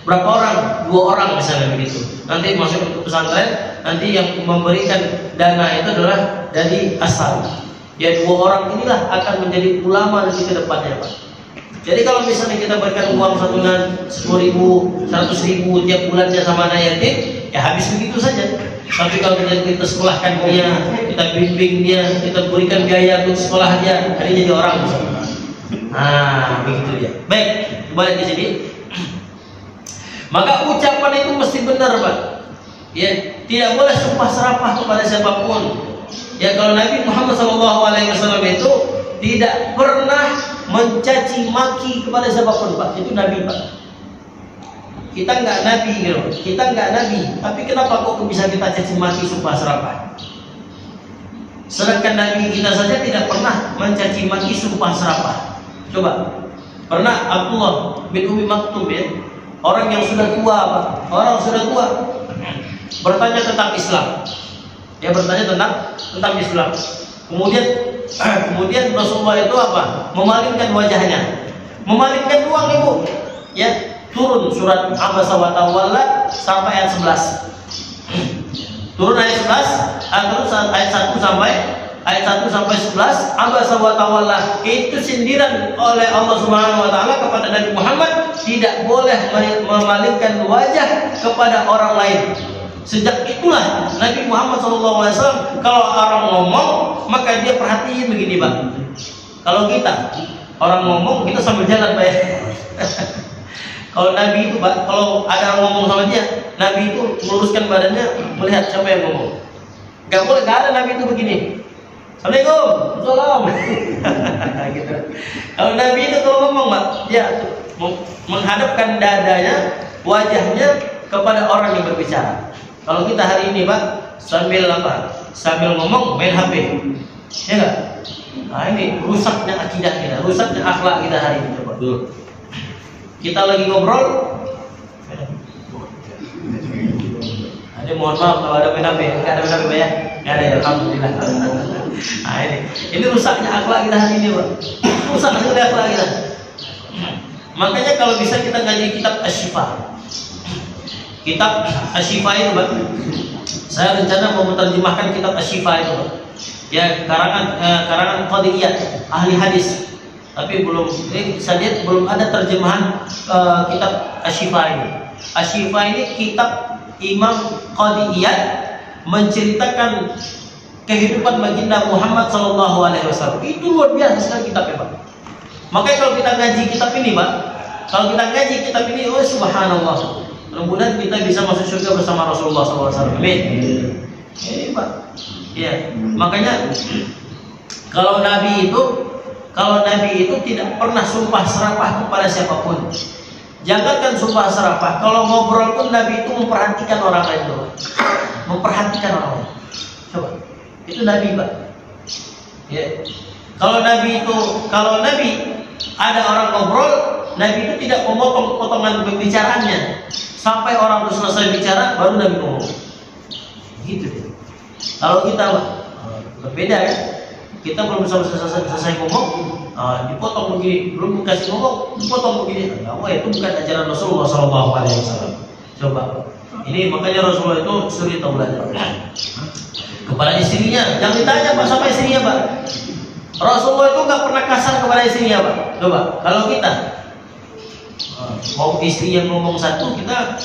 berapa orang? 2 orang misalnya begitu. Nanti masuk ke pesantren, nanti yang memberikan dana itu adalah dari As-Salam. Ya 2 orang inilah akan menjadi ulama di ke depannya Pak. Jadi kalau misalnya kita berikan uang santunan 10.000, 100.000 tiap bulannya sama anak yatim, ya habis begitu saja. Tapi kalau kita sekolahkan dia, kita bimbing dia, kita berikan biaya untuk sekolah dia, hari jadi orang. Nah, begitu ya. Baik, balik ke sini. Maka ucapan itu mesti benar, Pak. Ya, tidak boleh sumpah serapah kepada siapapun. Ya, kalau Nabi Muhammad SAW itu tidak pernah mencaci maki kepada siapapun, Pak. Itu Nabi, Pak. Kita nggak Nabi, gitu. Kita nggak Nabi. Tapi kenapa kok bisa kita caci maki sumpah serapah? Sedangkan Nabi kita saja tidak pernah mencaci maki sumpah serapah. Coba, pernah Abdullah bin Umi Maktum ya, orang yang sudah tua, Pak. Orang sudah tua bertanya tentang Islam. Dia bertanya tentang Islam. Kemudian Rasulullah itu apa? Memalingkan wajahnya. Memalingkan doang Ibu. Ya, turun surat Abasa wa Tawalla sampai ayat 11. Turun ayat 11, terus ayat 1 sampai 11, Abasa wa Tawalla. Itu sindiran oleh Allah Subhanahu wa taala kepada Nabi Muhammad, tidak boleh memalingkan wajah kepada orang lain. Sejak itulah Nabi Muhammad SAW kalau orang ngomong maka dia perhatiin begini, Pak. Kalau kita orang ngomong kita sambil jalan, Pak. Kalau Nabi itu, Pak, kalau ada orang ngomong sama dia, Nabi itu meluruskan badannya melihat siapa yang ngomong. Gak boleh, gak ada Nabi itu begini. Assalamualaikum, salam. Gitu. Kalau Nabi itu kalau ngomong, Pak, dia menghadapkan dadanya, wajahnya kepada orang yang berbicara. Kalau kita hari ini, Pak, sambil ngomong main HP, ya nggak? Nah ini rusaknya akidah kita, rusaknya akhlak kita hari ini. Coba. Kita lagi ngobrol, ada mohon maaf kalau ada main HP, nggak ada main HP ya? Nggak ada ya, alhamdulillah. Nah ini rusaknya akhlak kita hari ini, Pak. Rusak sekali akhlak kita. Makanya kalau bisa kita ngaji kitab Asy-Syifa. Kitab Asy-Syifa itu, Pak. Saya rencana mau menerjemahkan kitab Asy-Syifa itu, Pak. Ya, karangan Qadiriyah, ahli hadis. Tapi saya lihat belum ada terjemahan kitab Asy-Syifa ini. Asy-Syifa ini kitab Imam Qadiriyah menceritakan kehidupan baginda Muhammad SAW. Itu luar biasa sekali kitabnya, Pak. Makanya kalau kita ngaji kitab ini, Pak, oh subhanallah. Mudah-mudahan kita bisa masuk surga bersama Rasulullah SAW. Amin. Ini, Pak. Ya, makanya kalau Nabi itu tidak pernah sumpah serapah kepada siapapun. Jangankan sumpah serapah, kalau ngobrol pun Nabi itu memperhatikan orang lain tuh. Memperhatikan orang lain. Coba. Itu Nabi, Pak. Ya. Kalau Nabi ada orang ngobrol, Nabi itu tidak memotong potongan pembicaraannya sampai orang itu selesai bicara baru Nabi ngomong. Gitu deh. Kalau kita berbeda ya, kita belum selesai ngomong, dipotong begini, belum dikasih ngomong, dipotong begini. Wah, itu bukan ajaran Rasulullah SAW. Coba. Ini makanya Rasulullah itu suri tauladan kepada istrinya. Jangan ditanya Pak sama istrinya, Pak. Rasulullah itu nggak pernah kasar kepada istrinya, Pak. Coba. Kalau kita mau istri yang ngomong satu, kita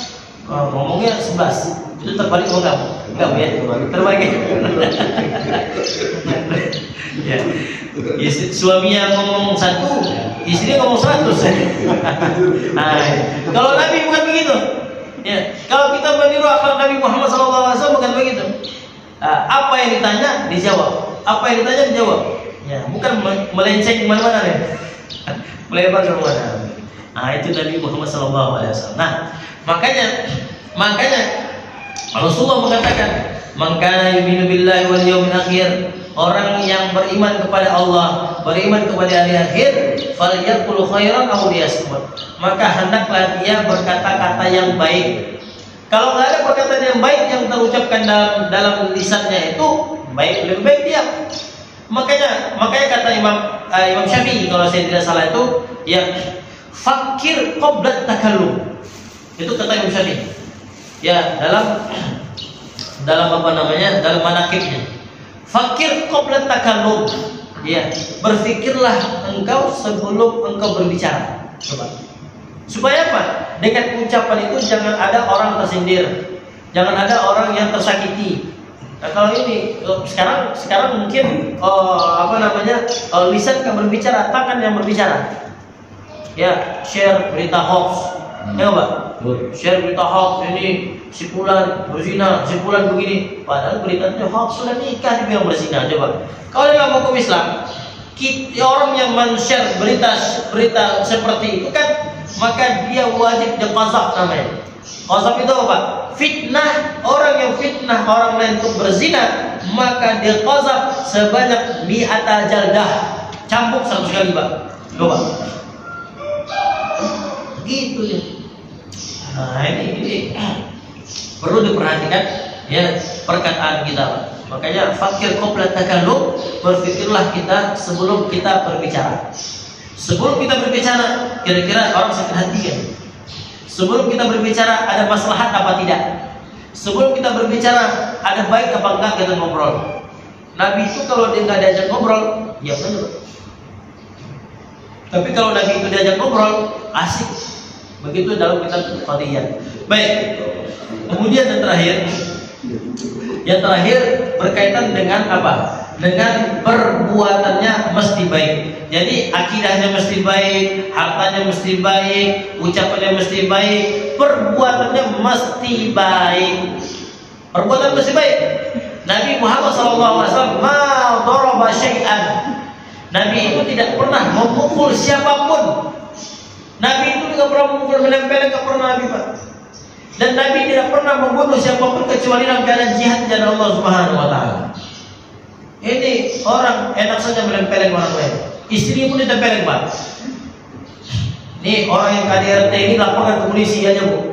ngomongnya 11. Itu terbalik kok enggak? Enggak ya? Terbalik. Ya. Suaminya ngomong satu, istrinya ngomong 100. Nah, kalau Nabi bukan begitu. Ya, kalau kita meniru akhlak Nabi Muhammad SAW bukan begitu. Apa yang ditanya dijawab, apa yang ditanya dijawab. Ya, bukan melenceng kemana-mana ya, melebar kemana. Nah, itu Nabi Muhammad SAW. Nah, makanya Rasulullah mengatakan, "Man kana yu'minu billahi wal yawmil akhir," orang yang beriman kepada Allah, beriman kepada hari akhir, falyaqul khairan aw liyasmut, maka hendaklah dia berkata-kata yang baik. Kalau nggak ada perkataan yang baik yang terucapkan dalam lisannya itu, lebih baik diam. Makanya kata Imam Syafi'i kalau saya tidak salah itu, ya, fakir qabla takallum. Itu kata Imam Syafi'i. Ya, dalam apa namanya? Dalam manaqibnya. Fakir qabla takallum. Ya, berfikirlah engkau sebelum engkau berbicara. Coba. Supaya apa? Dengan ucapan itu jangan ada orang tersindir, jangan ada orang yang tersakiti. Nah, kalau ini sekarang mungkin lisan kan berbicara, tangan yang berbicara. Ya, share berita hoax, ya Pak. Share berita hoax, ini si fulan berzina, si fulan begini. Padahal beritanya hoax, sudah nikah dibilang berzina. Coba. Kalau dalam hukum Islam, orang yang men-share berita seperti itu kan, maka dia wajib diqazaf namanya. Qazaf itu apa? Fitnah. Orang yang fitnah orang lain untuk berzina, maka diqazaf sebanyak 100 jaldah. Cambuk 100 kali, Pak. Coba. Gitu ya. Nah, ini perlu diperhatikan ya perkataan kita, Pak. Makanya fakir qabla takallum, berfikirlah kita sebelum kita berbicara. Sebelum kita berbicara, kira-kira orang sakit hati kan? Sebelum kita berbicara, ada maslahat apa tidak? Sebelum kita berbicara, ada baik apa enggak kita ngobrol? Nabi itu kalau dia nggak diajak ngobrol, ya benar. Tapi kalau Nabi itu diajak ngobrol, asik. Begitu dalam kitab Qadiyah. Baik. Kemudian yang terakhir berkaitan dengan apa? Dengan perbuatannya mesti baik. Jadi akidahnya mesti baik, hartanya mesti baik, ucapannya mesti baik, perbuatannya mesti baik. Perbuatan mesti baik. Nabi Muhammad SAW ma daraba syai'an. Nabi itu tidak pernah memukul siapapun. Nabi itu tidak pernah memukul, menempel, tidak pernah Nabi, Pak. Dan Nabi tidak pernah membunuh siapapun kecuali dalam keadaan jihad di jalan Allah Subhanahu wa taala. Ini orang enak saja menempelin orang lain. Istri pun ditempelin, Pak. Ini orang yang KDRT ini laporkan ke polisi aja, Bu.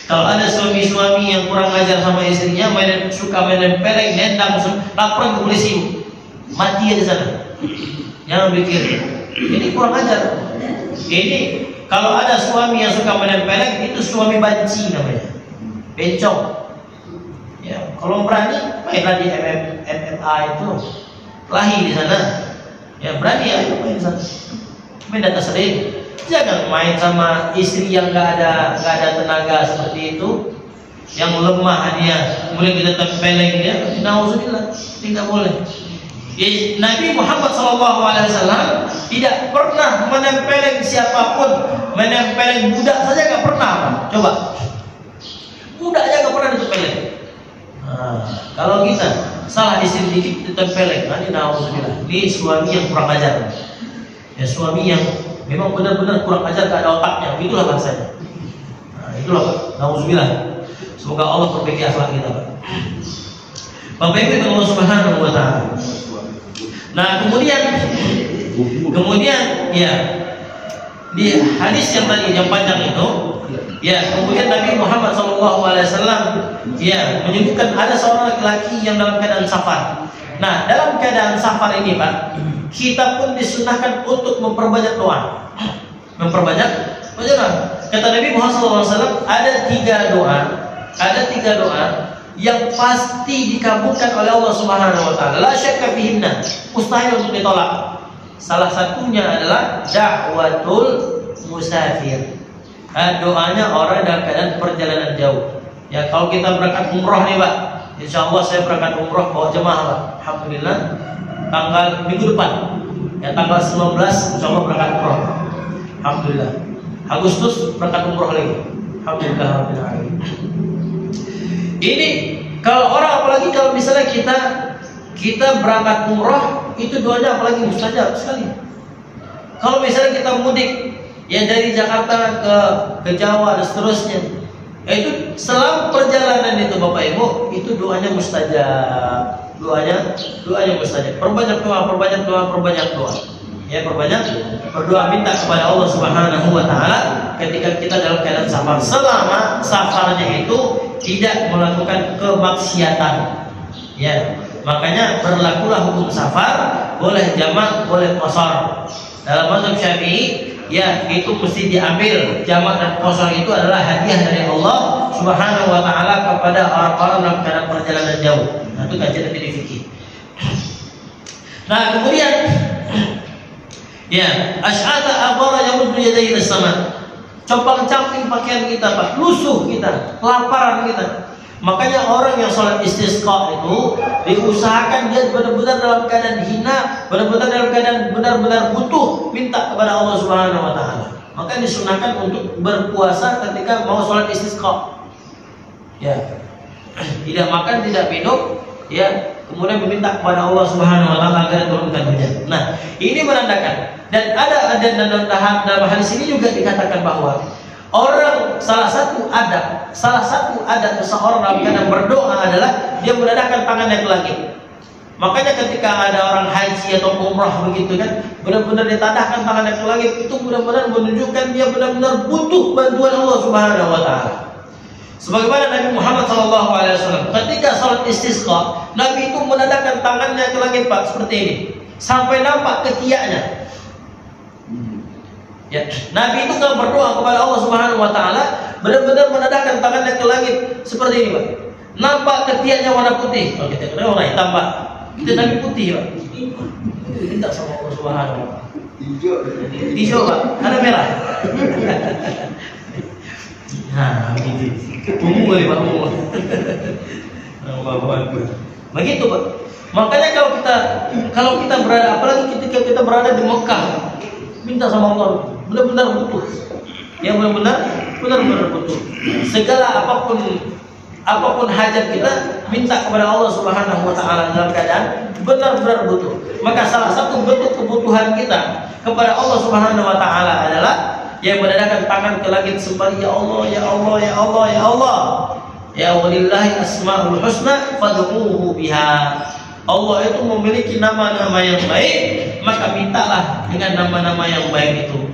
Kalau ada suami-suami yang kurang ajar sama istrinya, suka menempelin, nendang, laporkan ke polisi. Mati aja sana. Jangan pikir. Ini kurang ajar. Ini kalau ada suami yang suka menempelin, itu suami banci namanya. Bencong. Ya, kalau berani mainlah di MMA itu, lahi di sana. Ya berani ya main di sana. Main data sering. Jangan main sama istri yang nggak ada tenaga seperti itu, yang lemah dia. Kemudian kita tempelin dia. Nauzubillah, tidak boleh. Nabi Muhammad SAW tidak pernah menempelin siapapun, menempelin budak saja nggak pernah. Coba, budak aja nggak pernah ditempelin. Nah, kalau kita salah istri dikit ditempelin, nanti nauzubillah. Ini suami yang kurang ajar. Ya, suami yang memang benar-benar kurang ajar, gak ada otaknya. Itulah bahasanya. Nah, itulah nauzubillah. Semoga Allah perbaiki akhlak kita, Pak. Bapak Ibu Allah Subhanahu wa taala. Nah, kemudian ya di hadis yang tadi yang panjang itu, ya kemudian Nabi Muhammad SAW ya menyebutkan ada seorang laki-laki yang dalam keadaan safar. Nah, dalam keadaan safar ini, Pak, kita pun disunahkan untuk memperbanyak doa. Memperbanyak doa. Kata Nabi Muhammad SAW ada tiga doa yang pasti dikabulkan oleh Allah Subhanahu wa taala. La syakka fihinna, mustahil untuk ditolak. Salah satunya adalah da'watul musafir. Doanya orang dalam keadaan perjalanan jauh. Ya, kalau kita berangkat umroh nih, Pak. Insyaallah saya berangkat umroh bawa jemaah, Pak. Alhamdulillah. Tanggal minggu depan. Ya, tanggal 19 insyaallah berangkat umroh. Alhamdulillah. Agustus berangkat umroh lagi. Alhamdulillah. Ini kalau orang, apalagi kalau misalnya kita berangkat umroh, itu doanya apalagi mustajab sekali. Kalau misalnya kita mudik ya dari Jakarta ke Jawa dan seterusnya, itu selama perjalanan itu Bapak Ibu, itu doanya mustajab. Doanya mustajab. Perbanyak doa. Ya, perbanyak berdoa, minta kepada Allah Subhanahu wa taala ketika kita dalam keadaan safar, selama safarnya itu tidak melakukan kemaksiatan. Ya, makanya berlakulah hukum safar, boleh jamak, boleh qashar. Dalam mazhab Syafi'i, ya itu mesti diambil. Jamak dan qashar itu adalah hadiah dari Allah Subhanahu wa taala kepada orang-orang dalam keadaan perjalanan jauh. Nah, itu kajian dari fikih. Nah, kemudian ya, asy'ata abara yamuddu yadayhi lis-sama. Compang-camping pakaian kita, Pak, lusuh kita, kelaparan kita. Makanya orang yang sholat istisqa itu diusahakan dia benar-benar dalam keadaan hina, benar-benar dalam keadaan benar-benar butuh, minta kepada Allah Subhanahu wa taala. Maka disunahkan untuk berpuasa ketika mau sholat istisqa. Ya. Tidak makan, tidak minum, ya, kemudian meminta kepada Allah Subhanahu wa taala agar turunkan hujan. Nah, ini menandakan, dan ada dalam hadis ini juga dikatakan bahwa salah satu adab seseorang dalam keadaan berdoa adalah dia menadahkan tangannya ke langit. Makanya ketika ada orang haji atau umrah begitu kan, benar-benar ditadahkan tangannya ke langit, itu benar-benar menunjukkan dia benar-benar butuh bantuan Allah Subhanahu wa taala. Sebagaimana Nabi Muhammad SAW ketika salat istisqa, Nabi itu menadahkan tangannya ke langit, Pak, seperti ini, sampai nampak ketiaknya. Ya, Nabi itu kalau berdoa kepada Allah Subhanahu wa taala benar-benar menadahkan tangannya ke langit seperti ini, Pak. Nampak ketiaknya warna putih. Kalau kita kira warna hitam, Pak. Itu Nabi putih, Pak. Minta sama Allah Subhanahu wa taala. Hijau, Pak. Ada merah. Nah, begitu. Ungu boleh, Pak, ungu. Begitu, Pak. Makanya kalau kita berada, apalagi ketika kita berada di Mekah, minta sama Allah, benar-benar butuh. Ya, benar-benar butuh. Segala apapun hajat kita, minta kepada Allah Subhanahu wa taala dalam keadaan benar-benar butuh. Maka salah satu bentuk kebutuhan kita kepada Allah Subhanahu wa taala adalah yang menadahkan tangan ke langit sembari, ya Allah, ya Allah, ya Allah, ya Allah. Ya walillahi asmaul husna fad'uuhu biha. Allah itu memiliki nama-nama yang baik, maka mintalah dengan nama-nama yang baik itu.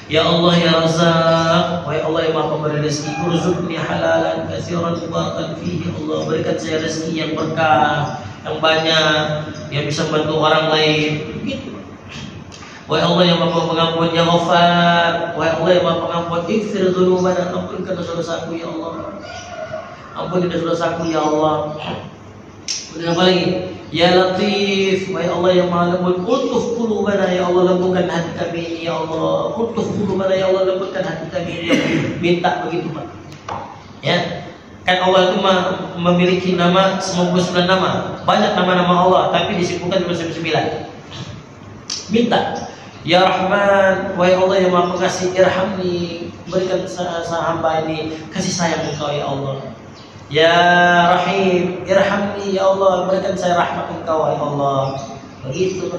Ya Allah, ya Razzaq, wahai Allah yang Maha Pemberi rezeki, urzuqni halalan katsiran mubarakan fihi. Allah, berikan saya rezeki yang berkah, yang banyak, yang bisa bantu orang lain. Gitu. Wahai Allah yang Maha Pengampun, ya Ghaffar, wahai Allah yang Maha Pengampun, ighfir dzunubana, ampunkan dosa-dosaku ya Allah. Ampuni dosa-dosaku ya Allah. Kemudian apa lagi? Ya Latif, wahai Allah yang Maha Lembut, utuf qulubana, ya Allah, lembutkan hati kami ini ya Allah. Utuf qulubana, ya Allah, lembutkan hati kami ini. Minta begitu, Pak. Ya. Kan Allah itu memiliki nama 99 nama. Banyak nama-nama Allah, tapi disebutkan 99. Minta. Ya Rahman, wahai Allah yang Maha Pengasih, irhamni, berikan hamba ini kasih sayang Engkau ya Allah. Ya Rahim, irhamni ya Allah, berikan saya rahmat Engkau ya Allah. Begitu,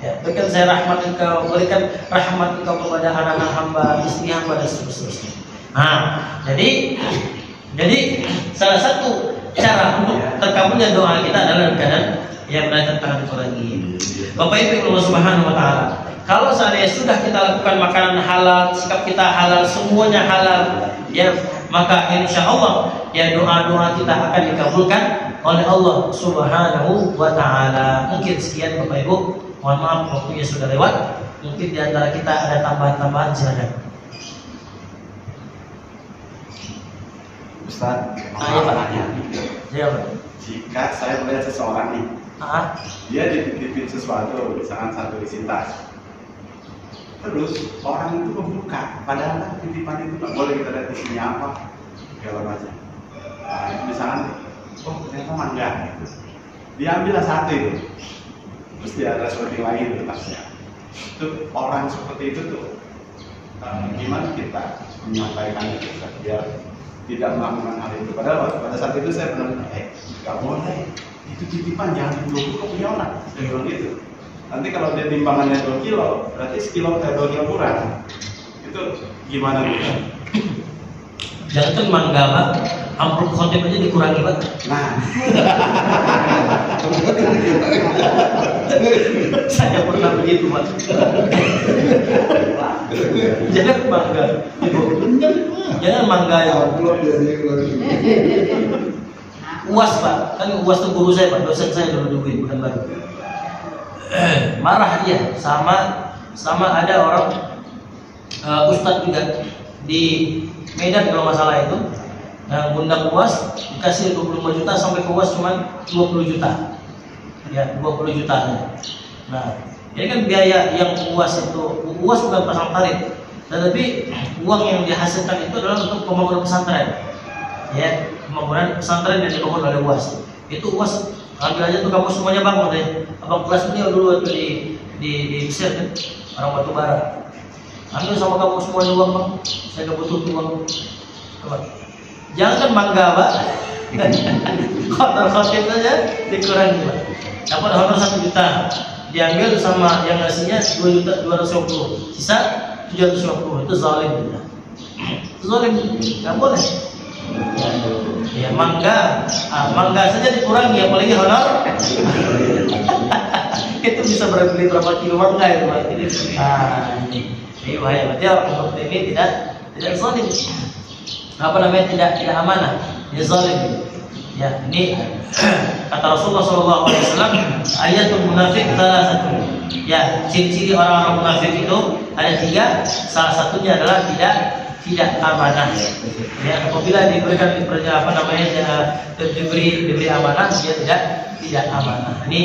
ya, berikan saya rahmat Engkau, berikan rahmat Engkau kepada anak-anak hamba, istri hamba dan seterusnya. Nah, jadi salah satu cara untuk terkabulnya doa kita adalah dengan yang menadahkan tangan ke langit. Bapak Ibu Allah Subhanahu wa taala, kalau seandainya sudah kita lakukan makanan halal, sikap kita halal, semuanya halal, ya, maka insya Allah ya doa-doa kita akan dikabulkan oleh Allah Subhanahu wa taala. Mungkin sekian Bapak Ibu. Mohon maaf waktunya sudah lewat. Mungkin di antara kita ada tambahan-tambahan, silakan.
Ustaz,
Ya, Pak. Ya, Pak.
Jika saya melihat seseorang nih, dia dititipin sesuatu, misalkan satu isi tas, terus orang itu membuka, padahal kan titipan itu nggak boleh kita lihat isinya apa, segala macam. Nah, misalkan, oh ternyata mangga, gitu. Diambillah satu itu, terus dia ada seperti lain di tasnya. Itu orang seperti itu tuh gimana kita menyampaikan itu biar tidak melakukan hal itu. Padahal pada saat itu saya pernah nggak boleh, itu titipan jangan di 20 kok punya orang. Saya bilang gitu. Nanti kalau dia timbangannya 2 kilo, berarti 2 kilo kurang. Itu gimana gitu?
Jangan kan mangga Pak, amplop khotib aja dikurangi Pak.
Nah,
saya pernah begitu Pak. Jangan mangga, jangan mangga ya. UAS Pak, kan UAS itu guru saya Pak, dosen saya dulu bukan baru. Marah dia sama ada orang ustadz juga di Medan kalau masalah itu yang undang UAS dikasih 25 juta sampai ke UAS cuma 20 juta ya 20 juta. Nah ini kan biaya yang UAS itu, UAS bukan pasang tarif, tetapi uang yang dihasilkan itu adalah untuk pembangunan pesantren ya, pembangunan pesantren yang dibangun oleh UAS. Itu UAS ambil aja tuh kamu semuanya bangun deh. Abang kelas ini dulu waktu di Mesir kan, orang batu bara. Ambil sama kamu semuanya uang Bang, saya gak butuh uang. Coba. Jangan kan mangga Pak. Khotib saja dikurangi Pak. Dapat honor 1 juta, diambil sama yang ngasihnya 2 juta 250, sisa 750. Itu zalim. Itu zalim, nggak boleh. Ya mangga, mangga saja dikurangi, apalagi honor. Itu bisa beli berapa kilo mangga itu Pak. Ini bahaya. Berarti orang ini tidak zalim. Apa namanya, tidak amanah, ini zalim. Ya, ini kata Rasulullah SAW, ayatul munafik salah satu. Ya, ciri-ciri orang-orang munafik itu ada 3. Salah satunya adalah tidak amanah. Ya, apabila diberikan diberi amanah, dia tidak amanah. Ini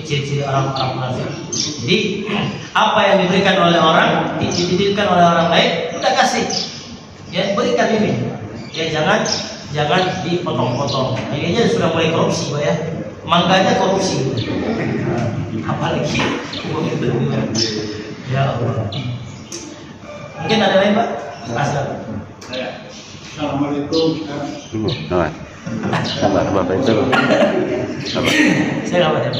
ciri-ciri orang-orang munafik. Jadi apa yang diberikan oleh orang, dititipkan oleh orang lain, kita kasih. Ya, berikan ini. Ya, jangan dipotong-potong. Ini sudah mulai korupsi Pak ya. Mangganya korupsi. Apalagi ya Allah. Mungkin ada lain Pak?
Assalamualaikum.
Sabar, Bapak itu.
Saya nggak